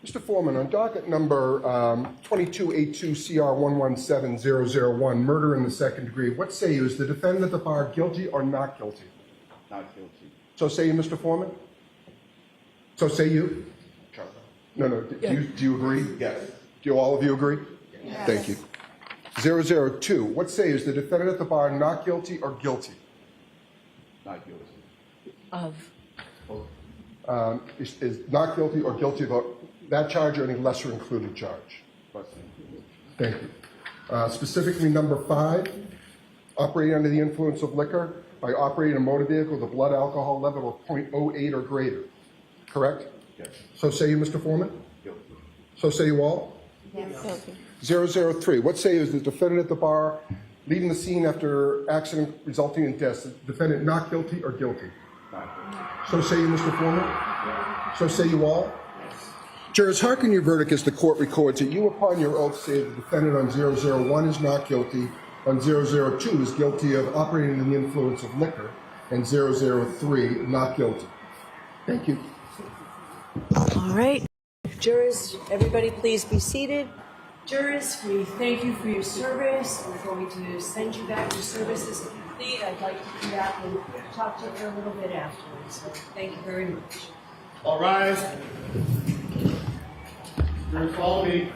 Mr. Foreman, on docket number 2282CR117001, murder in the second degree, what say you? Is the defendant at the bar guilty or not guilty? Not guilty. So say you, Mr. Foreman? So say you? No. Do you agree? Yes. Do all of you agree? Yes. Thank you. 002, what say you? Is the defendant at the bar not guilty or guilty? Not guilty. Is not guilty or guilty of that charge or any lesser included charge? Thank you. Specifically, number 5, operating under the influence of liquor by operating a motor vehicle with a blood alcohol level of 0.08 or greater. Correct? Yes. So say you, Mr. Foreman? Guilty. So say you all? Yes. 003, what say you? Is the defendant at the bar leaving the scene after accident resulting in death? Is the defendant not guilty or guilty? Not guilty. So say you, Mr. Foreman? So say you all? Jurors, hearken your verdict as the court records that you upon your oath say the defendant on 001 is not guilty, on 002 is guilty of operating under the influence of liquor, and 003 not guilty. Thank you. All right. Jurors, everybody please be seated. Jurors, we thank you for your service. We're going to send you back. Your service is complete. I'd like to come back and talk to you for a little bit afterwards. So thank you very much. All rise. Jurors, follow me.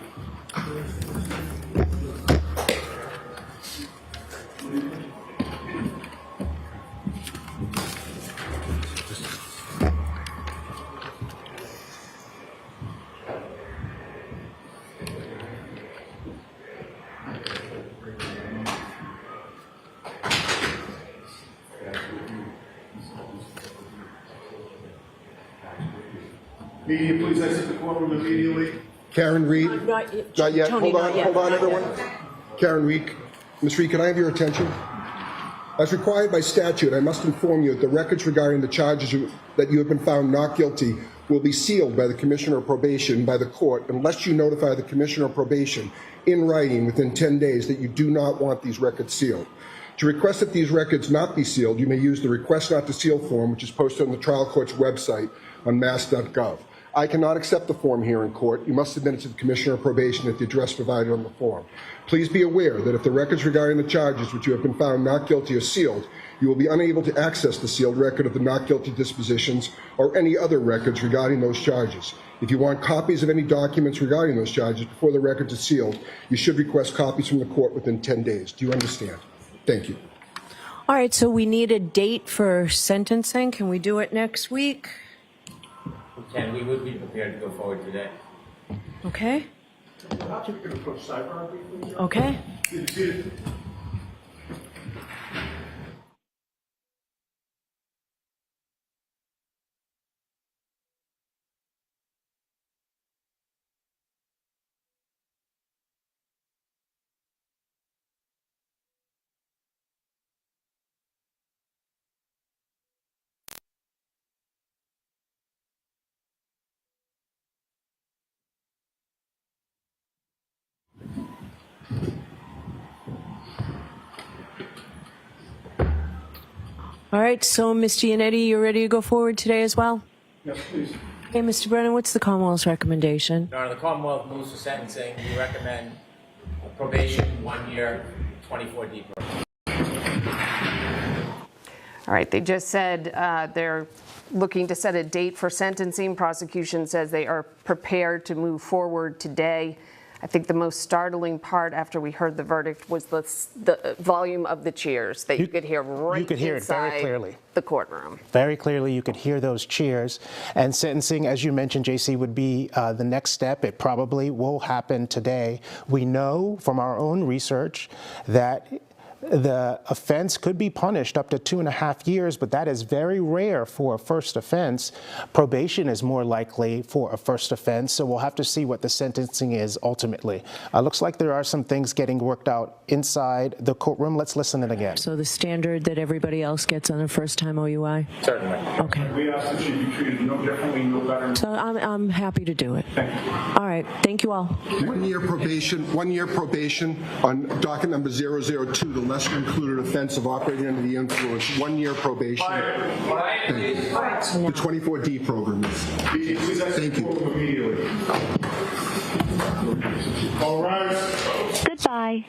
Media, please exit the courtroom immediately. Karen Reed? Not yet. Not yet. Tony, Hold not yet. on, everyone. Karen Reed. Ms. Reed, can I have your attention? As required by statute, I must inform you that the records regarding the charges that you have been found not guilty will be sealed by the Commissioner of Probation by the court unless you notify the Commissioner of Probation in writing within 10 days that you do not want these records sealed. To request that these records not be sealed, you may use the Request Not to Seal form, which is posted on the trial court's website on mass.gov. I cannot accept the form here in court. You must submit it to the Commissioner of Probation at the address provided on the form. Please be aware that if the records regarding the charges which you have been found not guilty are sealed, you will be unable to access the sealed record of the not guilty dispositions or any other records regarding those charges. If you want copies of any documents regarding those charges before the records are sealed, you should request copies from the court within 10 days. Do you understand? Thank you. All right, so we need a date for sentencing. Can we do it next week? And we would be prepared to go forward today. Okay. Perhaps we could approach sidebar briefly. Okay. All right, so Ms. Giannetti, you're ready to go forward today as well? Yes, please. Okay, Mr. Brennan, what's the Commonwealth's recommendation? Your Honor, the Commonwealth moves for sentencing. We recommend probation, 1 year, 24 deeper. All right, they just said they're looking to set a date for sentencing. Prosecution says they are prepared to move forward today. I think the most startling part after we heard the verdict was the volume of the cheers that you could hear right You could hear it very clearly. The courtroom. Very clearly, you could hear those cheers. And sentencing, as you mentioned, JC, would be the next step. It probably will happen today. We know from our own research that the offense could be punished up to 2.5 years, but that is very rare for a first offense. Probation is more likely for a first offense, so we'll have to see what the sentencing is ultimately. Looks like there are some things getting worked out inside the courtroom. Let's listen in again. So the standard that everybody else gets on a first-time OUI? Certainly. Okay. We ask that you be treated no differently, no better. So I'm happy to do it. All right. Thank you all. 1 year probation on docket number 002 to lesser included offense of operating under the influence, 1 year probation. Thank you. The 24D program is. Media, please exit Thank the you. courtroom immediately. All rise. Goodbye.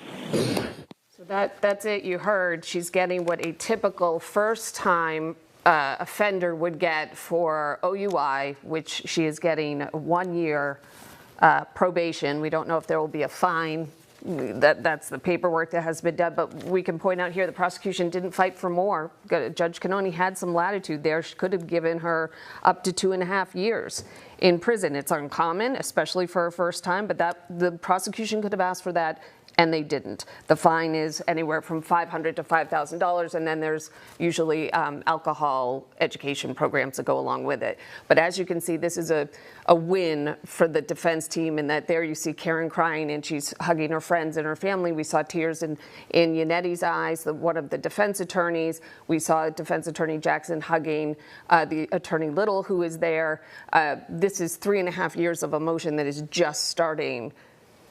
So that's it. You heard she's getting what a typical first-time offender would get for OUI, which she is getting 1 year probation. We don't know if there will be a fine. That's the paperwork that has been done, but we can point out here the prosecution didn't fight for more. Judge Canoni had some latitude there. She could have given her up to 2.5 years in prison. It's uncommon, especially for a first time, but the prosecution could have asked for that, and they didn't. The fine is anywhere from $500 to $5,000, and then there's usually alcohol education programs that go along with it. But as you can see, this is a win for the defense team, in that there you see Karen crying and she's hugging her friends and her family. We saw tears in Yanetti's eyes, one of the defense attorneys. We saw defense attorney Jackson hugging the attorney Little, who is there. This is 3.5 years of emotion that is just starting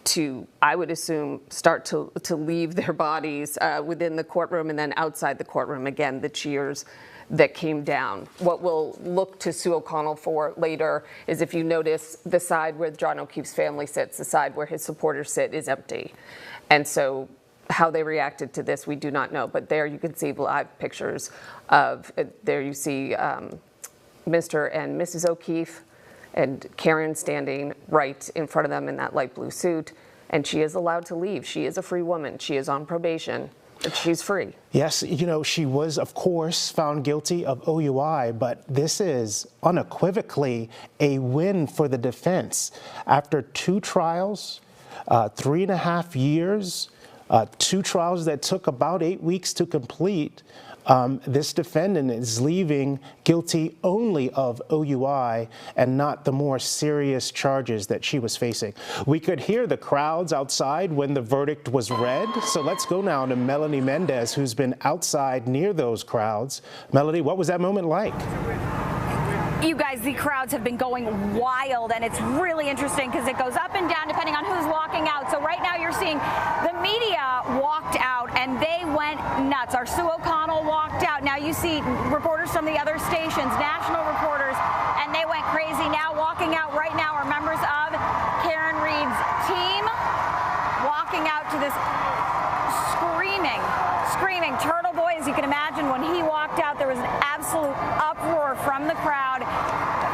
to, I would assume, start to leave their bodies within the courtroom and then outside the courtroom. Again, the cheers that came down. What we'll look to Sue O'Connell for later is, if you notice, the side where John O'Keefe's family sits, the side where his supporters sit, is empty. And so how they reacted to this, we do not know. But there you can see live pictures of, there you see Mr. and Mrs. O'Keefe, and Karen standing right in front of them in that light blue suit, and she is allowed to leave. She is a free woman. She is on probation, but she's free. Yes, you know, she was, of course, found guilty of OUI, but this is unequivocally a win for the defense. After 2 trials, 3.5 years, 2 trials that took about 8 weeks to complete, this defendant is leaving guilty only of OUI and not the more serious charges that she was facing. We could hear the crowds outside when the verdict was read. So let's go now to Melanie Mendez, who's been outside near those crowds. Melanie, what was that moment like? You guys, the crowds have been going wild, and it's really interesting because it goes up and down depending on who's walking out. So right now you're seeing the media walked out, and they went nuts. Our Sue O'Connell walked out. Now you see reporters from the other stations, national reporters, and they went crazy. Now walking out right now are members of Karen Reed's team, walking out to this screaming Turtle Boy. As you can imagine, when he walked out, there was an absolute uproar from the crowd.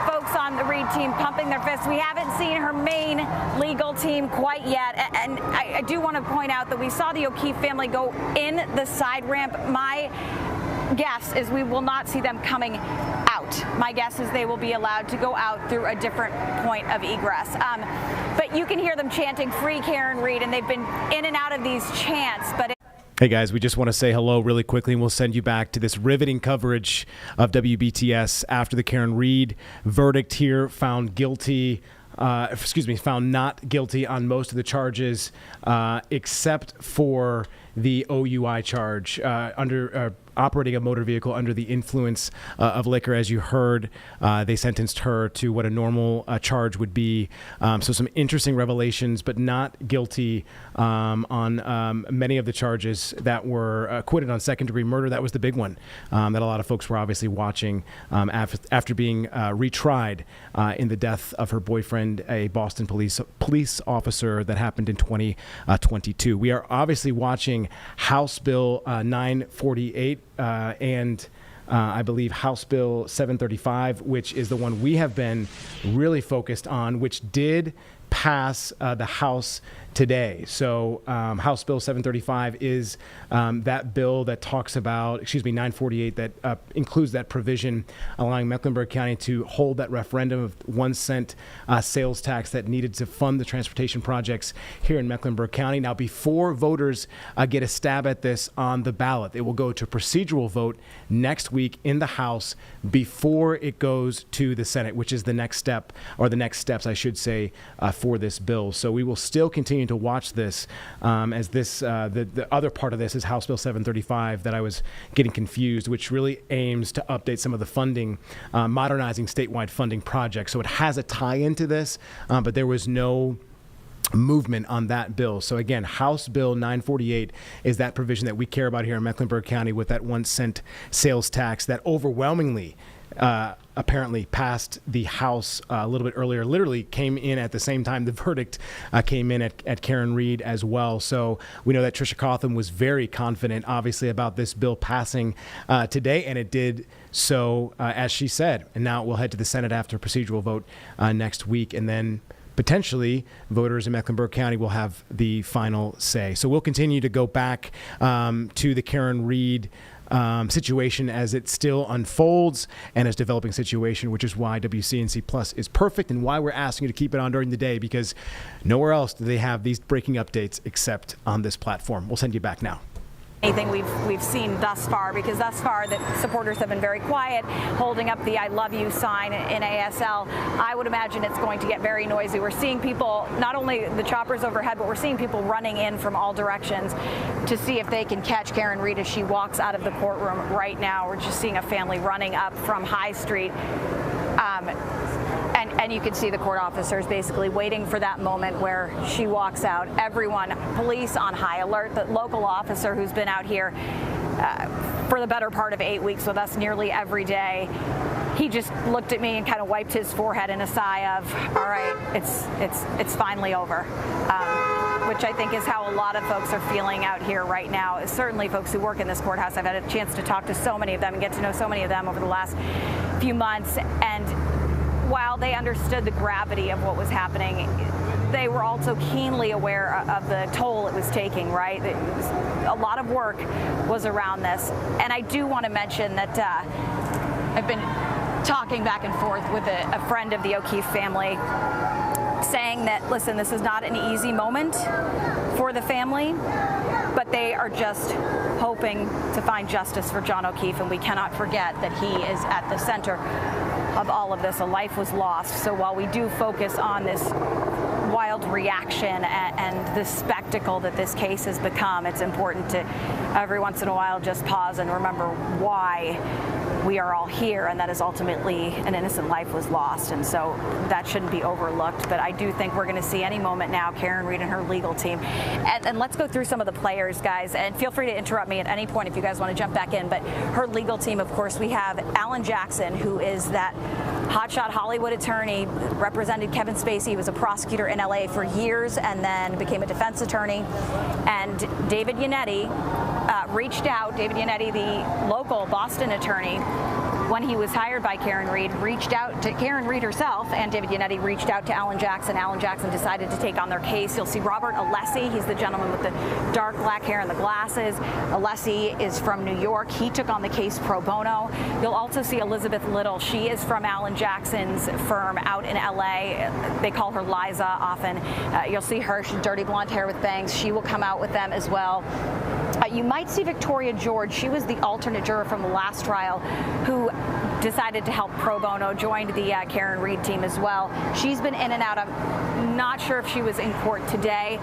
Folks on the Reed team pumping their fists. We haven't seen her main legal team quite yet. And I do want to point out that we saw the O'Keefe family go in the side ramp. My guess is we will not see them coming out. My guess is they will be allowed to go out through a different point of egress. But you can hear them chanting "Free Karen Reed," and they've been in and out of these chants. But Hey guys, we just want to say hello really quickly, and we'll send you back to this riveting coverage of WBTS after the Karen Reed verdict here, found not guilty on most of the charges, except for the OUI charge, under operating a motor vehicle under the influence of liquor. As you heard, they sentenced her to what a normal charge would be. So some interesting revelations, but not guilty on many of the charges that were acquitted on second-degree murder. That was the big one that a lot of folks were obviously watching after being retried in the death of her boyfriend, a Boston police officer, that happened in 2022. We are obviously watching House Bill 948 and I believe House Bill 735, which is the one we have been really focused on, which did pass the House today. So House Bill 735 is that bill that talks about, 948, that includes that provision allowing Mecklenburg County to hold that referendum of 1 cent sales tax that needed to fund the transportation projects here in Mecklenburg County. Now, before voters get a stab at this on the ballot, it will go to procedural vote next week in the House before it goes to the Senate, which is the next step, or the next steps, I should say, for this bill. So we will still continue to watch this as this the other part of this is House Bill 735 that I was getting confused, which really aims to update some of the funding, modernizing statewide funding projects. So it has a tie into this, but there was no movement on that bill. So again, House Bill 948 is that provision that we care about here in Mecklenburg County with that 1 cent sales tax that overwhelmingly apparently passed the House a little bit earlier, literally came in at the same time the verdict came in at Karen Reed as well. So we know that Tricia Cotham was very confident, obviously, about this bill passing today, and it did so, as she said. And now it will head to the Senate after a procedural vote next week, and then potentially voters in Mecklenburg County will have the final say. So we'll continue to go back to the Karen Reed situation as it still unfolds and as developing situation, which is why WCNC Plus is perfect and why we're asking you to keep it on during the day, because nowhere else do they have these breaking updates except on this platform. We'll send you back now. Anything we've seen thus far, because thus far the supporters have been very quiet, holding up the I love you sign in ASL. I would imagine it's going to get very noisy. We're seeing people, not only the choppers overhead, but we're seeing people running in from all directions to see if they can catch Karen Reed as she walks out of the courtroom right now. We're just seeing a family running up from High Street. And you can see the court officers basically waiting for that moment where she walks out. Everyone, police on high alert. The local officer who's been out here for the better part of 8 weeks with us nearly every day, he just looked at me and kind of wiped his forehead in a sigh of, all right, it's finally over. Which I think is how a lot of folks are feeling out here right now. Certainly folks who work in this courthouse. I've had a chance to talk to so many of them and get to know so many of them over the last few months. And while they understood the gravity of what was happening, they were also keenly aware of the toll it was taking, right? A lot of work was around this. And I do want to mention that I've been talking back and forth with a friend of the O'Keefe family, saying that, listen, this is not an easy moment for the family, but they are just hoping to find justice for John O'Keefe, and we cannot forget that he is at the center of all of this. A life was lost. So while we do focus on this wild reaction and the spectacle that this case has become, it's important to every once in a while just pause and remember why we are all here, and that is ultimately an innocent life was lost, and so that shouldn't be overlooked. But I do think we're going to see any moment now Karen Reed and her legal team. And let's go through some of the players, guys, and feel free to interrupt me at any point if you guys want to jump back in. But her legal team, of course, we have Alan Jackson, who is that hotshot Hollywood attorney, represented Kevin Spacey. He was a prosecutor in LA for years and then became a defense attorney. And David Yannetti reached out, David Yannetti, the local Boston attorney, when he was hired by Karen Reed, reached out to Karen Reed herself, and David Yannetti reached out to Alan Jackson. Alan Jackson decided to take on their case. You'll see Robert Alessi. He's the gentleman with the dark black hair and the glasses. Alessi is from New York. He took on the case pro bono. You'll also see Elizabeth Little. She is from Alan Jackson's firm out in LA. They call her Liza often. You'll see her. She's dirty blonde hair with bangs. She will come out with them as well. You might see Victoria George. She was the alternate juror from the last trial who decided to help pro bono, joined the Karen Reed team as well. She's been in and out. I'm not sure if she was in court today.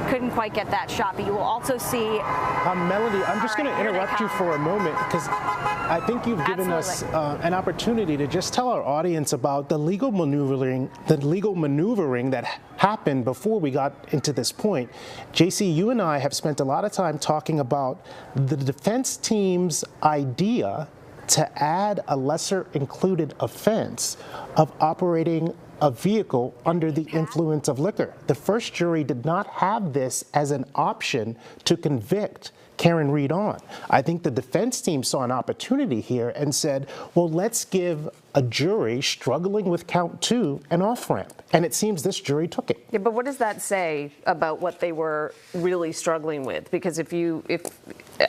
Couldn't quite get that shot, but you will also see... Melody, I'm just going to interrupt you for a moment, because I think you've given us an opportunity to just tell our audience about the legal maneuvering that happened before we got into this point. JC, you and I have spent a lot of time talking about the defense team's idea to add a lesser included offense of operating a vehicle under the influence of liquor. The first jury did not have this as an option to convict Karen Reed on. I think the defense team saw an opportunity here and said, well, let's give a jury struggling with count 2 an off-ramp. And it seems this jury took it. Yeah, but what does that say about what they were really struggling with? Because if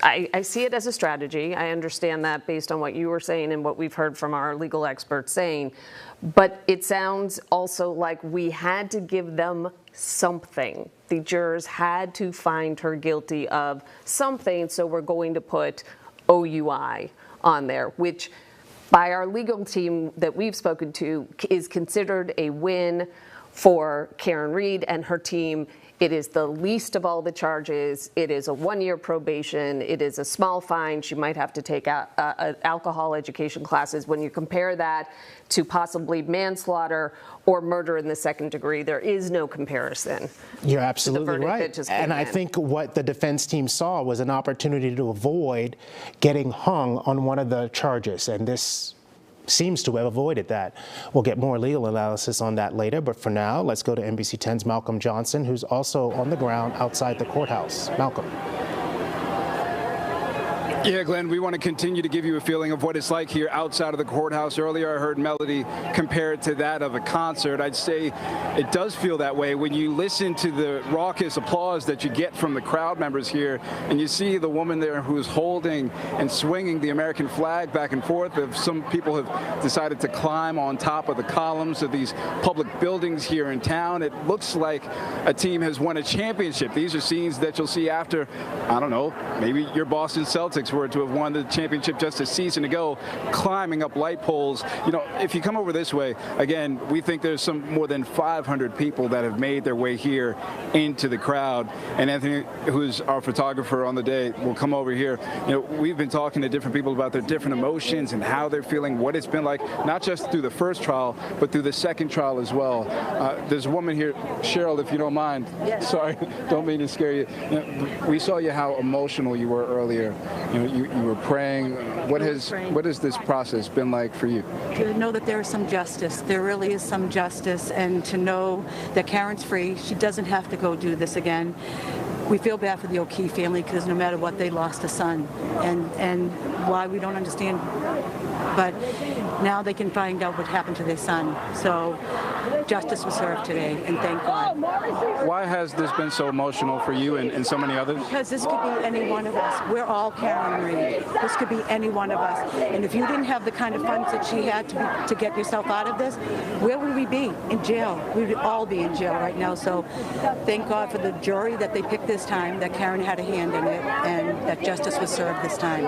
I see it as a strategy, I understand that based on what you were saying and what we've heard from our legal experts saying, but it sounds also like we had to give them something. The jurors had to find her guilty of something, so we're going to put OUI on there, which by our legal team that we've spoken to is considered a win for Karen Reed and her team. It is the least of all the charges. It is a 1-year probation. It is a small fine. She might have to take alcohol education classes. When you compare that to possibly manslaughter or murder in the second degree, there is no comparison. You're absolutely verdict that right. just came And I in. think what the defense team saw was an opportunity to avoid getting hung on one of the charges. And this seems to have avoided that. We'll get more legal analysis on that later, but for now, let's go to NBC 10's Malcolm Johnson, who's also on the ground outside the courthouse. Malcolm. Yeah, Glenn, we want to continue to give you a feeling of what it's like here outside of the courthouse. Earlier, I heard Melody compare it to that of a concert. I'd say it does feel that way when you listen to the raucous applause that you get from the crowd members here, and you see the woman there who's holding and swinging the American flag back and forth. Some people have decided to climb on top of the columns of these public buildings here in town. It looks like a team has won a championship. These are scenes that you'll see after, I don't know, maybe your Boston Celtics were to have won the championship just a season ago, climbing up light poles. You know, if you come over this way, again, we think there's some more than 500 people that have made their way here into the crowd. And Anthony, who's our photographer on the day, will come over here. You know, we've been talking to different people about their different emotions and how they're feeling, what it's been like, not just through the first trial, but through the second trial as well. There's a woman here, Cheryl, if you don't mind. Yes. Sorry, don't mean to scare you. You know, we saw you how emotional you were earlier. You know, you were praying. What has this process been like for you? To know that there is some justice. There really is some justice, and to know that Karen's free. She doesn't have to go do this again. We feel bad for the O'Keefe family because no matter what, they lost a son, and why we don't understand. But now they can find out what happened to their son. So justice was served today, and thank God. Why has this been so emotional for you and so many others? Because this could be any one of us. We're all Karen Reed. This could be any one of us. And if you didn't have the kind of funds that she had to get yourself out of this, where would we be? In jail. We would all be in jail right now. So thank God for the jury that they picked this time, that Karen had a hand in it, and that justice was served this time.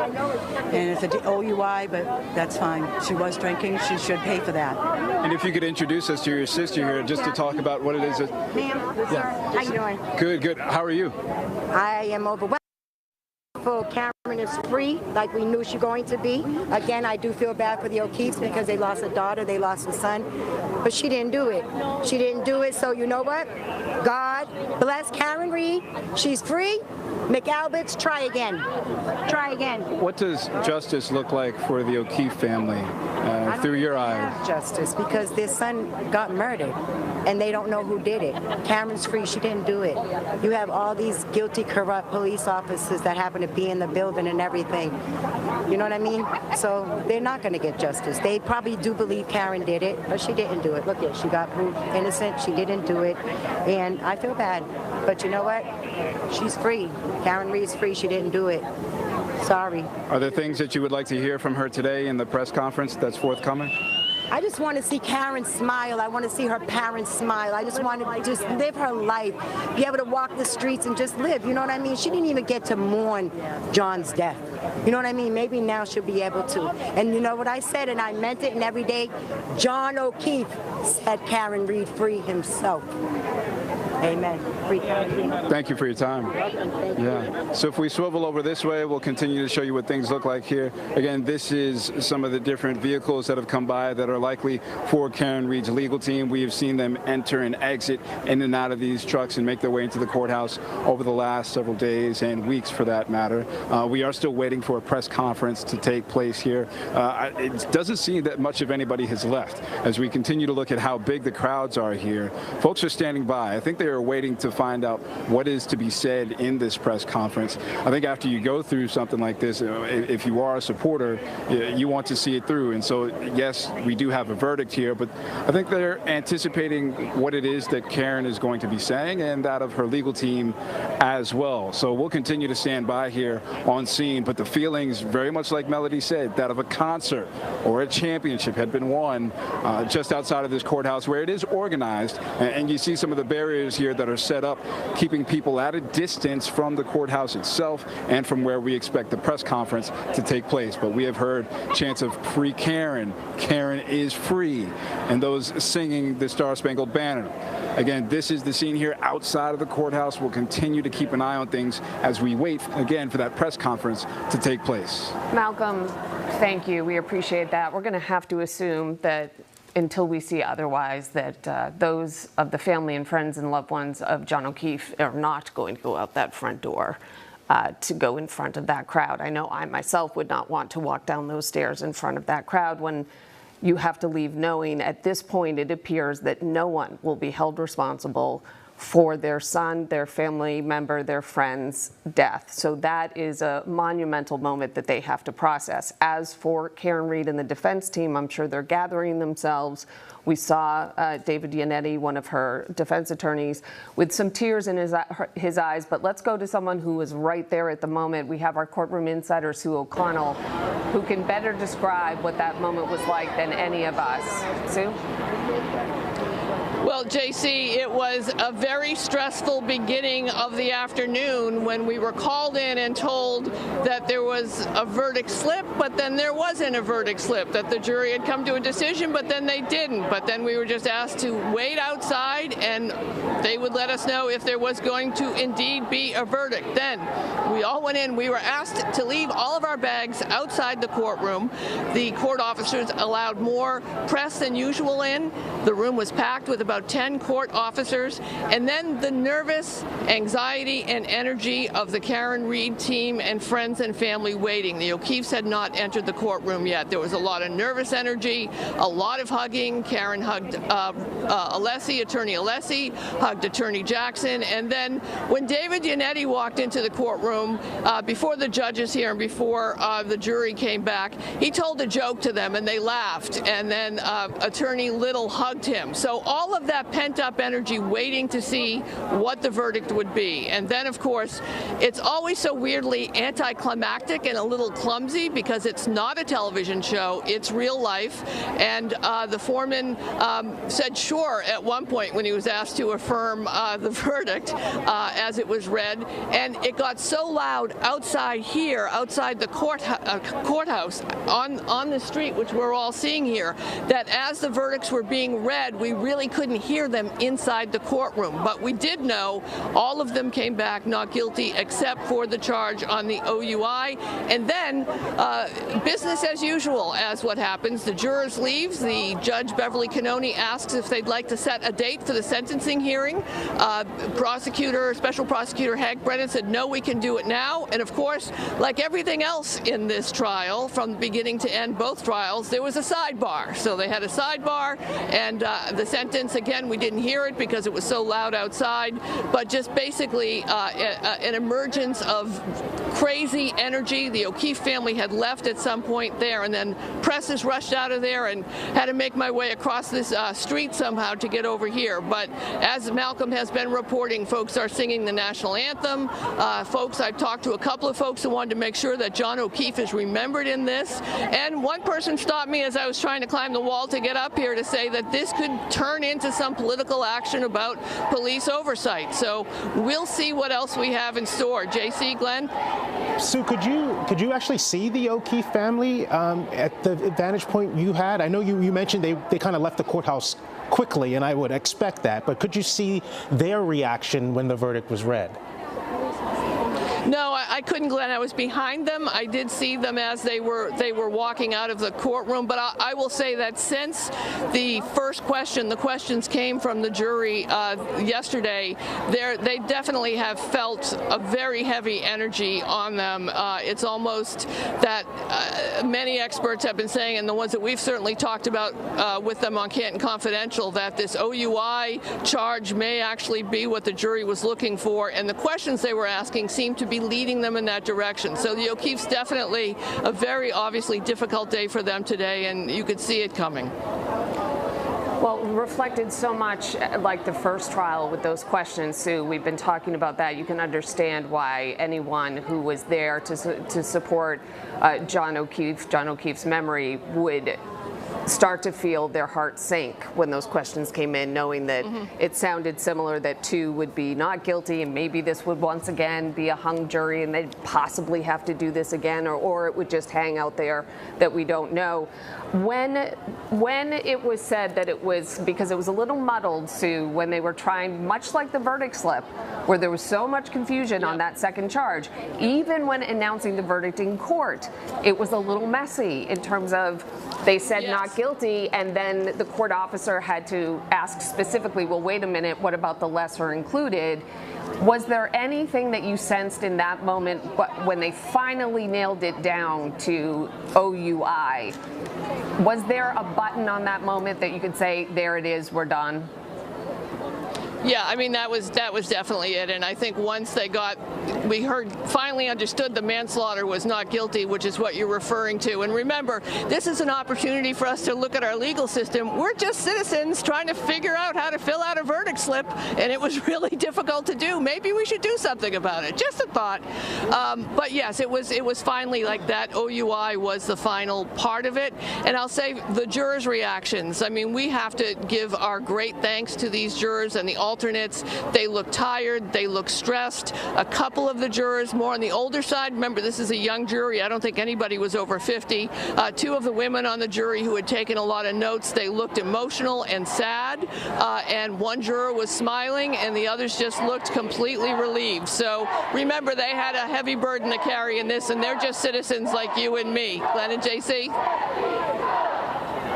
And it's an OUI, but that's fine. She was drinking. She should pay for that. And if you could introduce us to your sister here, just to talk about what it is. Ma'am, how you doing? Good. How are you? I am overwhelmed. Karen is free, like we knew she was going to be. Again, I do feel bad for the O'Keefes because they lost a daughter, they lost a son, but she didn't do it. She didn't do it, so you know what? God bless Karen Reed. She's free. McAlbert's, try again. Try again. What does justice look like for the O'Keefe family through your eyes? Justice, because their son got murdered, and they don't know who did it. Karen's free. She didn't do it. You have all these guilty, corrupt police officers that happen to be in the building and everything. You know what I mean? So they're not going to get justice. They probably do believe Karen did it, but she didn't do it. Look at, she got proved innocent. She didn't do it, and I feel bad. But you know what? She's free. Karen Reed's free. She didn't do it. Sorry. Are there things that you would like to hear from her today in the press conference that's forthcoming? I just want to see Karen smile. I want to see her parents smile. I just want to just live her life, be able to walk the streets and just live. You know what I mean? She didn't even get to mourn John's death. You know what I mean? Maybe now she'll be able to. And you know what I said, and I meant it, and every day, John O'Keefe set Karen Reed free himself. Amen. Free Karen Reed. Thank you for your time. Yeah. So if we swivel over this way, we'll continue to show you what things look like here. Again, this is some of the different vehicles that have come by that are likely for Karen Reed's legal team. We have seen them enter and exit in and out of these trucks and make their way into the courthouse over the last several days and weeks, for that matter. We are still waiting for a press conference to take place here. It doesn't seem that much of anybody has left. As we continue to look at how big the crowds are here, folks are standing by. I think they are waiting to find out what is to be said in this press conference. I think after you go through something like this, if you are a supporter, you want to see it through. And so, yes, we do have a verdict here, but I think they're anticipating what it is that Karen is going to be saying and that of her legal team as well. So we'll continue to stand by here on scene, but the feelings, very much like Melody said, that of a concert or a championship had been won just outside of this courthouse where it is organized, and you see some of the barriers barriers here that are set up, keeping people at a distance from the courthouse itself and from where we expect the press conference to take place. But we have heard chants of "Free Karen," "Karen is free," and those singing the Star-Spangled Banner. Again, this is the scene here outside of the courthouse. We'll continue to keep an eye on things as we wait, again, for that press conference to take place. Malcolm, thank you. We appreciate that. We're going to have to assume that until we see otherwise, that those of the family and friends and loved ones of John O'Keefe are not going to go out that front door to go in front of that crowd. I know I myself would not want to walk down those stairs in front of that crowd when you have to leave knowing at this point it appears that no one will be held responsible for their son, their family member, their friend's death. So that is a monumental moment that they have to process. As for Karen Reed and the defense team, I'm sure they're gathering themselves. We saw David Yannetti, one of her defense attorneys, with some tears in his eyes. But let's go to someone who was right there at the moment. We have our courtroom insider, Sue O'Connell, who can better describe what that moment was like than any of us. Sue? Well, JC, it was a very stressful beginning of the afternoon when we were called in and told that there was a verdict slip, but then there wasn't a verdict slip, that the jury had come to a decision, but then they didn't. But then we were just asked to wait outside, and they would let us know if there was going to indeed be a verdict. Then we all went in. We were asked to leave all of our bags outside the courtroom. The court officers allowed more press than usual in. The room was packed with about 10 court officers, and then the nervous anxiety and energy of the Karen Reed team and friends and family waiting. The O'Keefes had not entered the courtroom yet. There was a lot of nervous energy, a lot of hugging. Karen hugged Attorney Alessi, hugged Attorney Jackson, and then when David Yannetti walked into the courtroom before the judges here and before the jury came back, he told a joke to them and they laughed, and then Attorney Little hugged him. So all of that pent-up energy waiting to see what the verdict would be. And then, of course, it's always so weirdly anticlimactic and a little clumsy because it's not a television show, it's real life. And the foreman said sure at one point when he was asked to affirm the verdict as it was read. And it got so loud outside here, outside the courthouse, on the street, which we're all seeing here, that as the verdicts were being read, we really couldn't hear them inside the courtroom. But we did know all of them came back not guilty except for the charge on the OUI. And then business as usual as what happens. The jurors leave. The judge, Beverly Cannoni, asks if they'd like to set a date for the sentencing hearing. Special prosecutor Hank Brennan said, no, we can do it now. And of course, like everything else in this trial, from beginning to end, both trials, there was a sidebar. So they had a sidebar, and the sentence, again, we didn't hear it because it was so loud outside, but just basically an emergence of crazy energy. The O'Keefe family had left at some point there, and then presses rushed out of there and had to make my way across this street somehow to get over here. But as Malcolm has been reporting, folks are singing the national anthem. I've talked to a couple of folks who wanted to make sure that John O'Keefe is remembered in this. And one person stopped me as I was trying to climb the wall to get up here to say that this could turn into some political action about police oversight. So we'll see what else we have in store. JC, Glenn? Sue, could you actually see the O'Keefe family at the vantage point you had? I know you mentioned they kind of left the courthouse quickly, and I would expect that, but could you see their reaction when the verdict was read? No, I couldn't, Glenn. I was behind them. I did see them as they were walking out of the courtroom. But I will say that since the first question, the questions came from the jury yesterday, they definitely have felt a very heavy energy on them. It's almost that many experts have been saying, and the ones that we've certainly talked about with them on Canton Confidential, that this OUI charge may actually be what the jury was looking for. And the questions they were asking seemed to be leading them in that direction. So the O'Keefe's definitely a very obviously difficult day for them today, and you could see it coming. Well, reflected so much like the first trial with those questions, Sue. We've been talking about that. You can understand why anyone who was there to support John O'Keefe's memory would start to feel their heart sink when those questions came in, knowing that it sounded similar, that 2 would be not guilty, and maybe this would once again be a hung jury and they'd possibly have to do this again, or it would just hang out there that we don't know. When it was said that it was, because it was a little muddled, Sue, when they were trying, much like the verdict slip, where there was so much confusion on that second charge, even when announcing the verdict in court, it was a little messy in terms of they said not guilty, and then the court officer had to ask specifically, well, wait a minute, what about the lesser included? Was there anything that you sensed in that moment when they finally nailed it down to OUI? Was there a button on that moment that you could say, there it is, we're done? Yeah, I mean, that was definitely it. And I think once we finally understood the manslaughter was not guilty, which is what you're referring to. And remember, this is an opportunity for us to look at our legal system. We're just citizens trying to figure out how to fill out a verdict slip, and it was really difficult to do. Maybe we should do something about it. Just a thought. But yes, it was finally like that. OUI was the final part of it. And I'll say the jurors' reactions. I mean, we have to give our great thanks to these jurors and the alternates. They look tired, they look stressed. A couple of the jurors more on the older side. Remember, this is a young jury. I don't think anybody was over 50. 2 of the women on the jury who had taken a lot of notes, they looked emotional and sad. And 1 juror was smiling, and the others just looked completely relieved. So remember, they had a heavy burden to carry in this, and they're just citizens like you and me. Glenn and JC?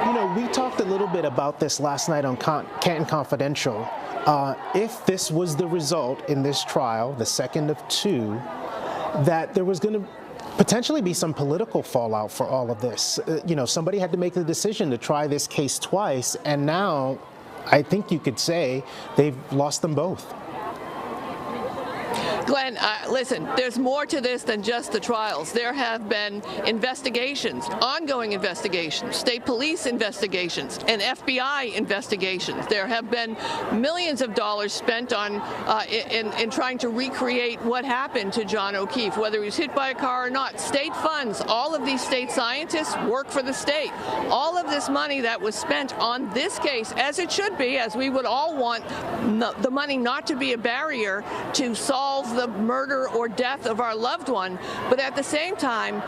You know, we talked a little bit about this last night on Canton Confidential. If this was the result in this trial, the second of 2, that there was going to potentially be some political fallout for all of this. You know, somebody had to make the decision to try this case twice, and now I think you could say they've lost them both. Glenn, listen, there's more to this than just the trials. There have been investigations, ongoing investigations, state police investigations, and FBI investigations. There have been millions of dollars spent on in trying to recreate what happened to John O'Keefe, whether he was hit by a car or not. State funds, all of these state scientists work for the state. All of this money that was spent on this case, as it should be, as we would all want the money not to be a barrier to solve the murder or death of our loved one, but at the same time,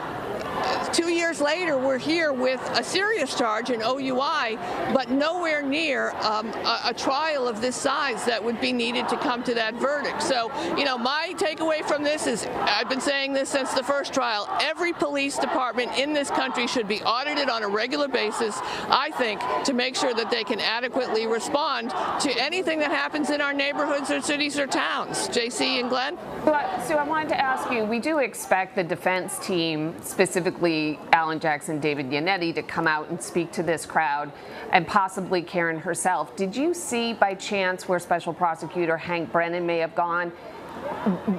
2 years later, we're here with a serious charge in OUI, but nowhere near a trial of this size that would be needed to come to that verdict. So, you know, my takeaway from this is, I've been saying this since the first trial, every police department in this country should be audited on a regular basis, I think, to make sure that they can adequately respond to anything that happens in our neighborhoods or cities or towns. JC and Glenn? So I wanted to ask you, we do expect the defense team, specifically Alan Jackson, David Yannetti, to come out and speak to this crowd, and possibly Karen herself. Did you see by chance where Special Prosecutor Hank Brennan may have gone?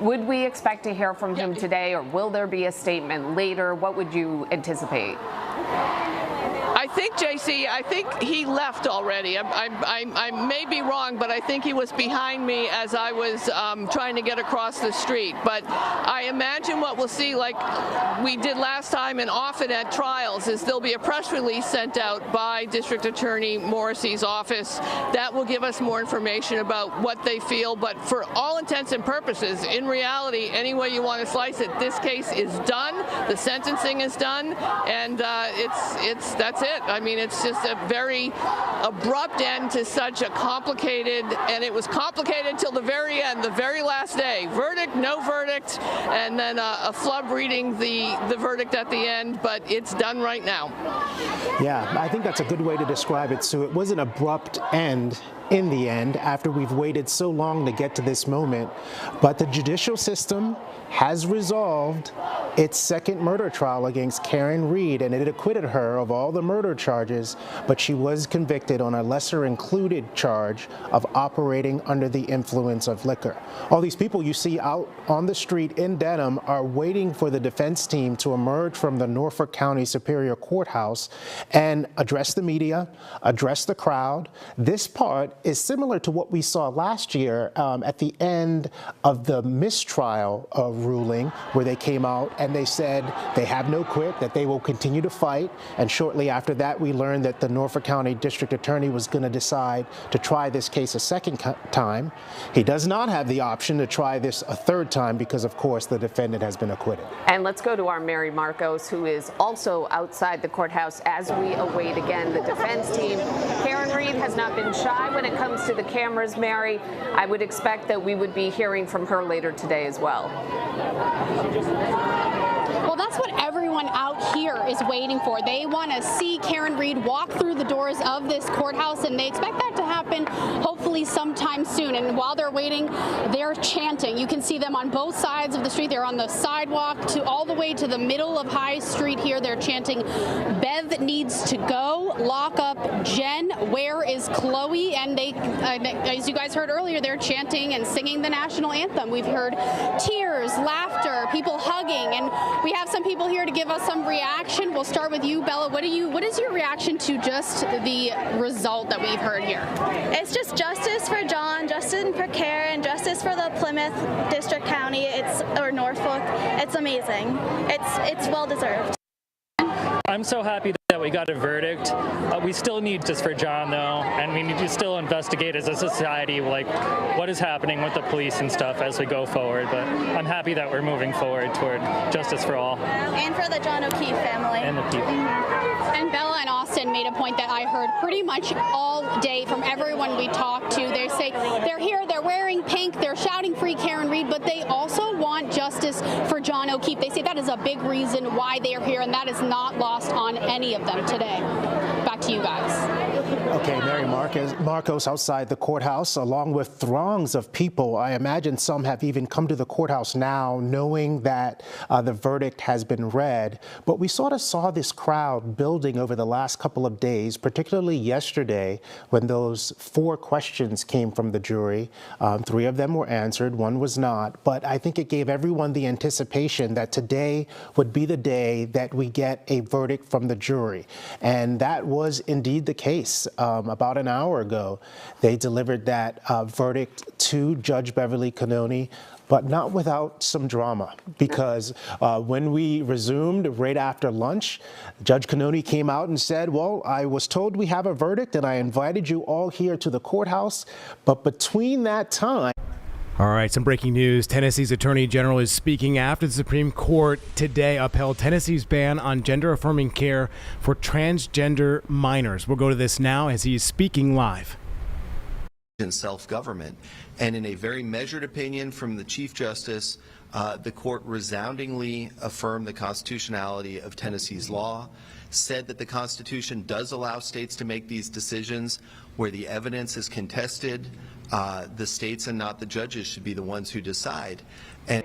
Would we expect to hear from him today, or will there be a statement later? What would you anticipate? I think, JC, I think he left already. I may be wrong, but I think he was behind me as I was trying to get across the street. But I imagine what we'll see, like we did last time and often at trials, is there'll be a press release sent out by District Attorney Morrissey's office that will give us more information about what they feel. But for all intents and purposes, in reality, any way you want to slice it, this case is done. The sentencing is done, and that's it. I mean, it's just a very abrupt end to such a complicated, and it was complicated till the very end, the very last day. Verdict, no verdict, and then a flub reading the verdict at the end, but it's done right now. Yeah, I think that's a good way to describe it, Sue. It was an abrupt end in the end, after we've waited so long to get to this moment. But the judicial system has resolved its second murder trial against Karen Reed, and it acquitted her of all the murder charges, but she was convicted on a lesser included charge of operating under the influence of liquor. All these people you see out on the street in Dedham are waiting for the defense team to emerge from the Norfolk County Superior Courthouse and address the media, address the crowd. This part is similar to what we saw last year at the end of the mistrial ruling, where they came out and and they said they have no quit, that they will continue to fight. And shortly after that, we learned that the Norfolk County District Attorney was going to decide to try this case a second time. He does not have the option to try this a third time because, of course, the defendant has been acquitted. And let's go to our Mary Marcos, who is also outside the courthouse as we await again the defense team. Karen Reed has not been shy when it comes to the cameras, Mary. I would expect that we would be hearing from her later today as well. Well, that's what everyone out here is waiting for. They want to see Karen Reed walk through the doors of this courthouse, and they expect that to happen hopefully sometime soon. And while they're waiting, they're chanting. You can see them on both sides of the street. They're on the sidewalk to all the way to the middle of High Street here. They're chanting, "Bev needs to go. Lock up Jen. Where is Chloe?" And they, as you guys heard earlier, they're chanting and singing the national anthem. We've heard tears, laughter, people hugging, and we have some people here to give us some reaction. We'll start with you, Bella. What is your reaction to just the result that we've heard here? It's just justice for John, justice for Karen, justice for the Plymouth District County, or Norfolk. It's amazing. It's well deserved. I'm so happy that we got a verdict. We still need justice for John, though, and we need to still investigate as a society, like, what is happening with the police and stuff as we go forward. But I'm happy that we're moving forward toward justice for all. And for the John O'Keefe family. And the people. And Bella and Austin made a point that I heard pretty much all day from everyone we talked to. They say they're here, they're wearing pink, they're shouting "Free Karen Reed," but they also want justice for John O'Keefe. They say that is a big reason why they are here, and that is not lost on any of them today. Back to you guys. Okay, Mary Marcos outside the courthouse, along with throngs of people. I imagine some have even come to the courthouse now knowing that the verdict has been read. But we sort of saw this crowd building over the last couple of days, particularly yesterday when those 4 questions came from the jury. 3 of them were answered, 1 was not. But I think it gave everyone the anticipation that today would be the day that we get a verdict from the jury. And that was indeed the case. About an hour ago, they delivered that verdict to Judge Beverly Cannoni, but not without some drama, because when we resumed right after lunch, Judge Cannoni came out and said, "Well, I was told we have a verdict and I invited you all here to the courthouse, but between that time..." All right, some breaking news. Tennessee's Attorney General is speaking after the Supreme Court today upheld Tennessee's ban on gender-affirming care for transgender minors. We'll go to this now as he is speaking live. In self-government, and in a very measured opinion from the Chief Justice, the court resoundingly affirmed the constitutionality of Tennessee's law, said that the Constitution does allow states to make these decisions where the evidence is contested. The states and not the judges should be the ones who decide. And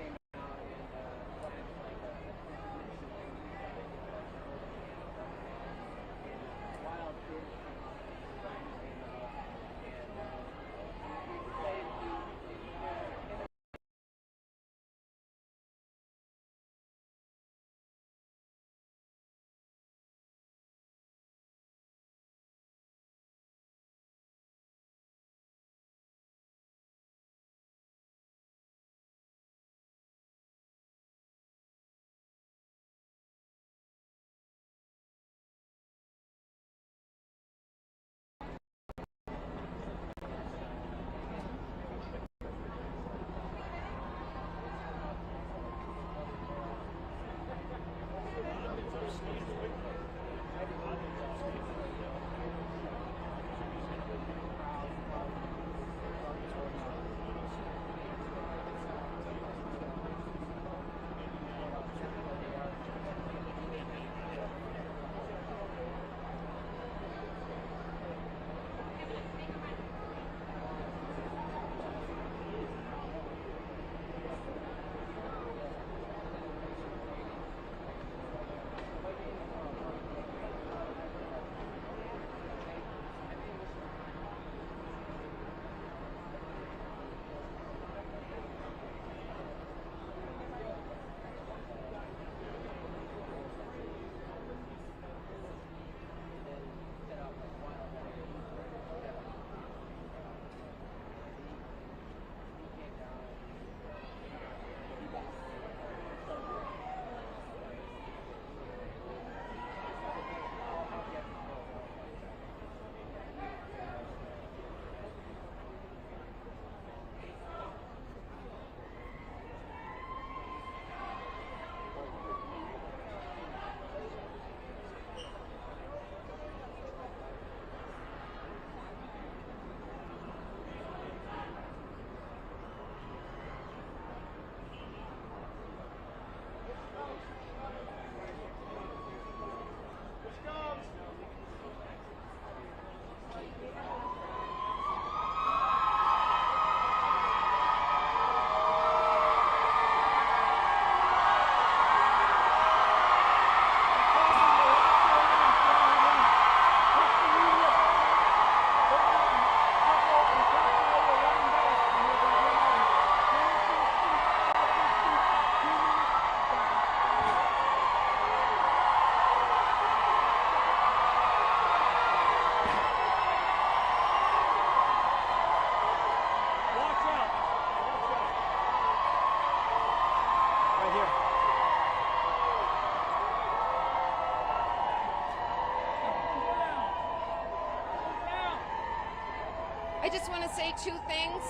say two things.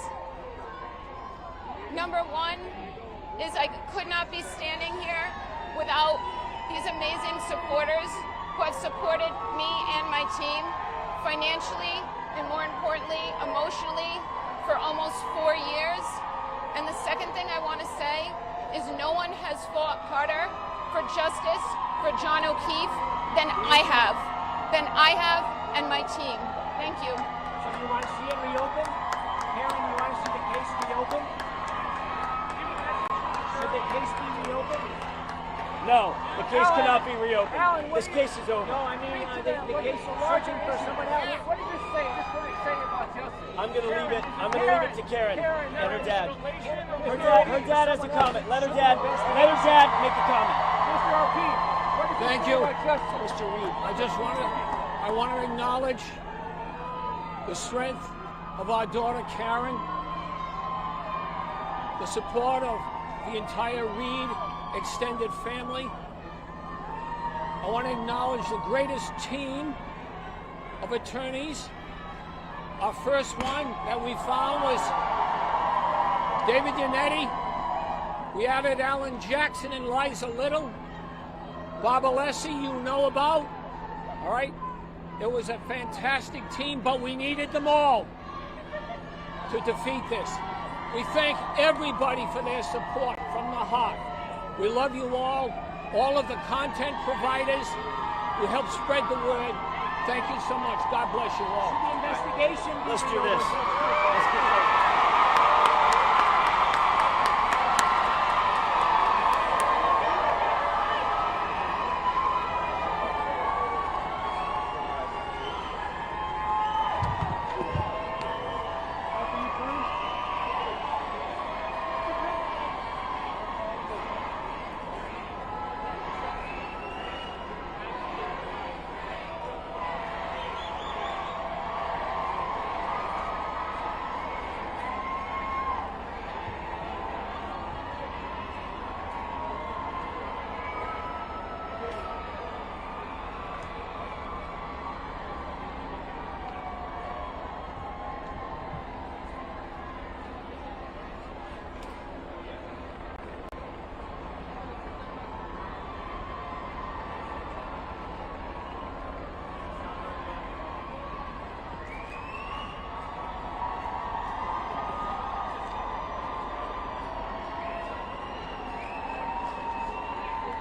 Number one is I could not be standing here without these amazing supporters who have supported me and my team financially and, more importantly, emotionally for almost 4 years. And the second thing I want to say is no one has fought harder for justice for John O'Keefe than I have and my team. Thank you. So you want to see it reopened? Karen, you want to see the case reopened? Should the case be reopened? No, the case cannot be reopened. This case is over. No, I mean, the case is searching for someone else. What did you say? Just what did you say about justice? I'm going to leave it. I'm going to leave it to Karen and her dad. Her dad has a comment. Let her dad make a comment. Mr. O'Keefe, what did Thank you you. say about justice? Mr. Reed. I want to acknowledge the strength of our daughter Karen, the support of the entire Reed extended family. I want to acknowledge the greatest team of attorneys. Our first one that we found was David Yannetti. We added Alan Jackson and Liza Little. Bob Alessi, you know about. All right? It was a fantastic team, but we needed them all to defeat this. We thank everybody for their support from the heart. We love you all of the content providers who help spread the word. Thank you so much. God bless you all. The investigation. Let's do this.